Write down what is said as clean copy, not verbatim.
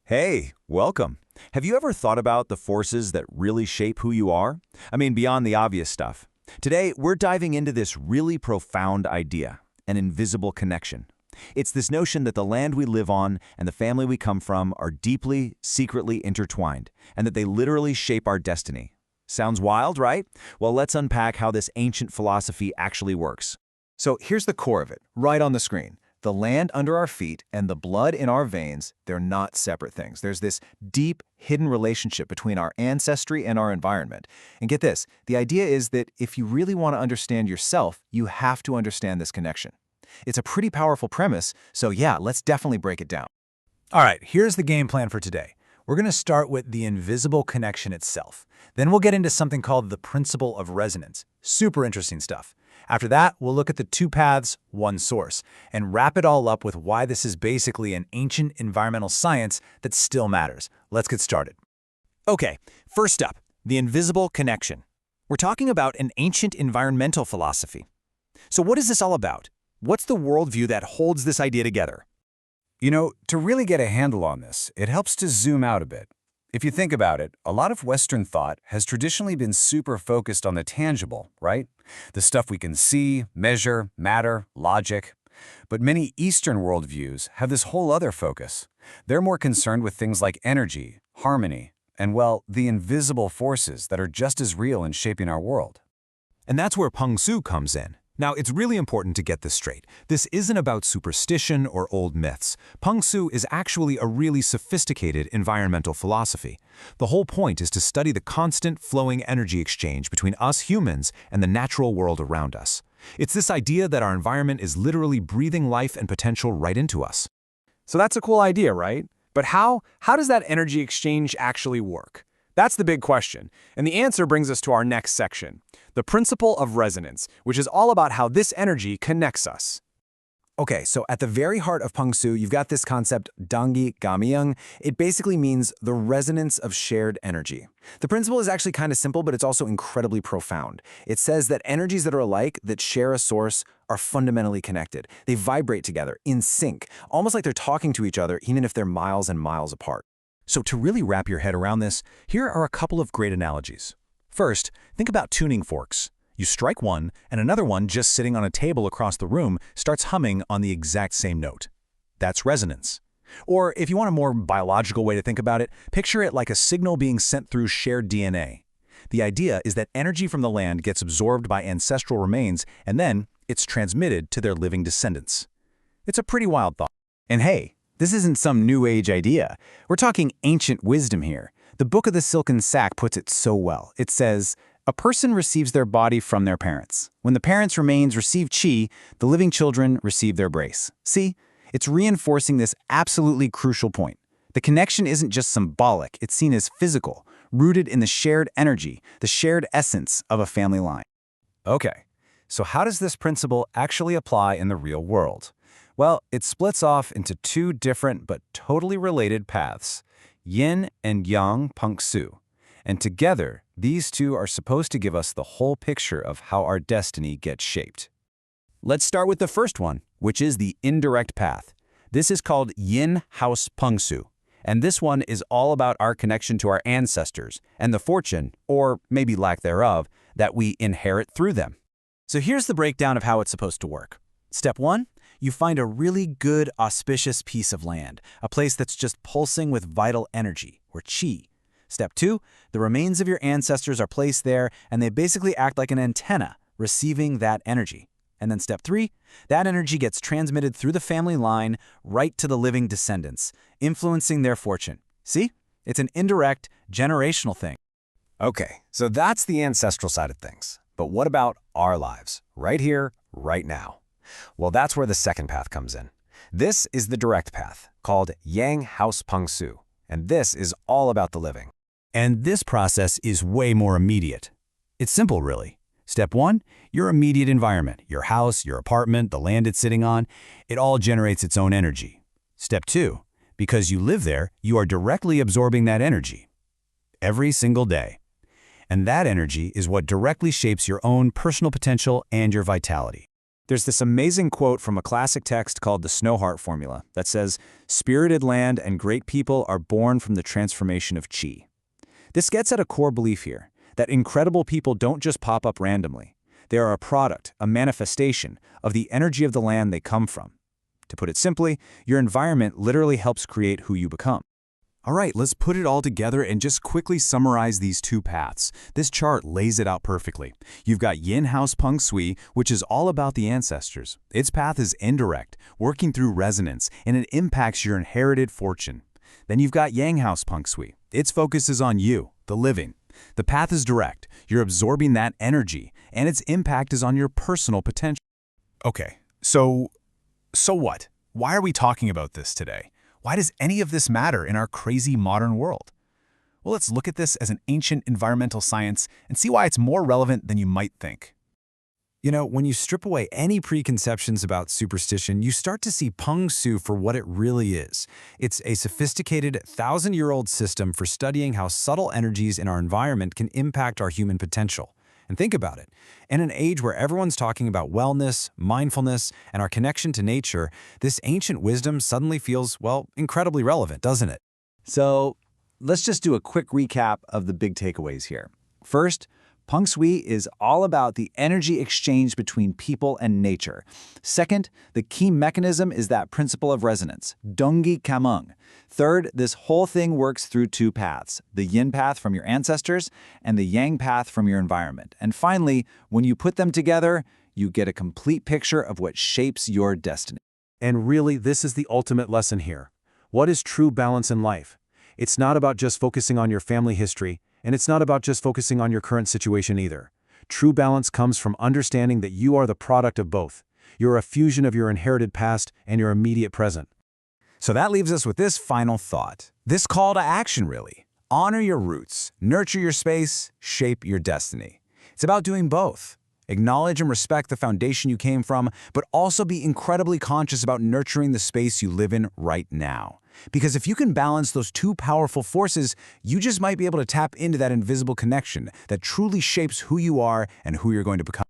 Hey, welcome. Have you ever thought about the forces that really shape who you are? I mean, beyond the obvious stuff. Today, we're diving into this really profound idea, an invisible connection. It's this notion that the land we live on and the family we come from are deeply, secretly intertwined, and that they literally shape our destiny. Sounds wild, right? Well, let's unpack how this ancient philosophy actually works. So here's the core of it, right on the screen. The land under our feet and the blood in our veins, they're not separate things. There's this deep, hidden relationship between our ancestry and our environment. And get this, the idea is that if you really want to understand yourself, you have to understand this connection. It's a pretty powerful premise, so yeah, let's definitely break it down. All right, here's the game plan for today. We're going to start with the invisible connection itself. Then we'll get into something called the principle of resonance. Super interesting stuff. After that, we'll look at the two paths, one source, and wrap it all up with why this is basically an ancient environmental science that still matters. Let's get started. Okay, first up, the invisible connection. We're talking about an ancient environmental philosophy. So what is this all about? What's the worldview that holds this idea together? You know, to really get a handle on this, it helps to zoom out a bit. If you think about it, a lot of Western thought has traditionally been super focused on the tangible, right? The stuff we can see, measure, matter, logic. But many Eastern worldviews have this whole other focus. They're more concerned with things like energy, harmony, and, well, the invisible forces that are just as real in shaping our world. And that's where Pungsu comes in. Now, it's really important to get this straight. This isn't about superstition or old myths. Pungsu is actually a really sophisticated environmental philosophy. The whole point is to study the constant flowing energy exchange between us humans and the natural world around us. It's this idea that our environment is literally breathing life and potential right into us. So that's a cool idea, right? But how does that energy exchange actually work? That's the big question, and the answer brings us to our next section, the principle of resonance, which is all about how this energy connects us. Okay, so at the very heart of Pungsu, you've got this concept, Dong-gi-gam-eung. It basically means the resonance of shared energy. The principle is actually kind of simple, but it's also incredibly profound. It says that energies that are alike, that share a source, are fundamentally connected. They vibrate together, in sync, almost like they're talking to each other, even if they're miles and miles apart. So to really wrap your head around this, here are a couple of great analogies. First, think about tuning forks. You strike one, and another one just sitting on a table across the room starts humming on the exact same note. That's resonance. Or if you want a more biological way to think about it, picture it like a signal being sent through shared DNA. The idea is that energy from the land gets absorbed by ancestral remains, and then it's transmitted to their living descendants. It's a pretty wild thought. And hey, this isn't some new age idea. We're talking ancient wisdom here. The Book of the Silken Sack puts it so well. It says, a person receives their body from their parents. When the parents' remains receive chi, the living children receive their brace. See? It's reinforcing this absolutely crucial point. The connection isn't just symbolic, it's seen as physical, rooted in the shared energy, the shared essence of a family line. Okay, so how does this principle actually apply in the real world? Well, it splits off into two different but totally related paths, Yin and Yang Pungsu. And together, these two are supposed to give us the whole picture of how our destiny gets shaped. Let's start with the first one, which is the indirect path. This is called Yin House Pungsu. And this one is all about our connection to our ancestors and the fortune, or maybe lack thereof, that we inherit through them. So here's the breakdown of how it's supposed to work. Step 1. You find a really good, auspicious piece of land, a place that's just pulsing with vital energy, or chi. Step 2, the remains of your ancestors are placed there, and they basically act like an antenna, receiving that energy. And then step 3, that energy gets transmitted through the family line right to the living descendants, influencing their fortune. See? It's an indirect, generational thing. Okay, so that's the ancestral side of things. But what about our lives, right here, right now? Well, that's where the second path comes in. This is the direct path, called Yang House Pungsu, and this is all about the living. And this process is way more immediate. It's simple, really. Step 1, your immediate environment, your house, your apartment, the land it's sitting on, it all generates its own energy. Step 2, because you live there, you are directly absorbing that energy every single day. And that energy is what directly shapes your own personal potential and your vitality. There's this amazing quote from a classic text called the Snow Heart Formula that says, "Spirited land and great people are born from the transformation of Qi." This gets at a core belief here, that incredible people don't just pop up randomly. They are a product, a manifestation, of the energy of the land they come from. To put it simply, your environment literally helps create who you become. All right, let's put it all together and just quickly summarize these two paths. This chart lays it out perfectly. You've got Yin House Pungsu, which is all about the ancestors. Its path is indirect, working through resonance, and it impacts your inherited fortune. Then you've got Yang House Pungsu. Its focus is on you, the living. The path is direct. You're absorbing that energy, and its impact is on your personal potential. Okay, so what? Why are we talking about this today? Why does any of this matter in our crazy modern world? Well, let's look at this as an ancient environmental science and see why it's more relevant than you might think. You know, when you strip away any preconceptions about superstition, you start to see Pungsu for what it really is. It's a sophisticated, thousand-year-old system for studying how subtle energies in our environment can impact our human potential. And think about it. In an age where everyone's talking about wellness, mindfulness, and our connection to nature, this ancient wisdom suddenly feels, well, incredibly relevant, doesn't it? So let's just do a quick recap of the big takeaways here. First, Pungsu is all about the energy exchange between people and nature. Second, the key mechanism is that principle of resonance, Dong-gi-gam-eung. Third, this whole thing works through two paths, the yin path from your ancestors and the yang path from your environment. And finally, when you put them together, you get a complete picture of what shapes your destiny. And really, this is the ultimate lesson here. What is true balance in life? It's not about just focusing on your family history, and it's not about just focusing on your current situation either. True balance comes from understanding that you are the product of both. You're a fusion of your inherited past and your immediate present. So that leaves us with this final thought. This call to action, really. Honor your roots, nurture your space, shape your destiny. It's about doing both. Acknowledge and respect the foundation you came from, but also be incredibly conscious about nurturing the space you live in right now. Because if you can balance those two powerful forces, you just might be able to tap into that invisible connection that truly shapes who you are and who you're going to become.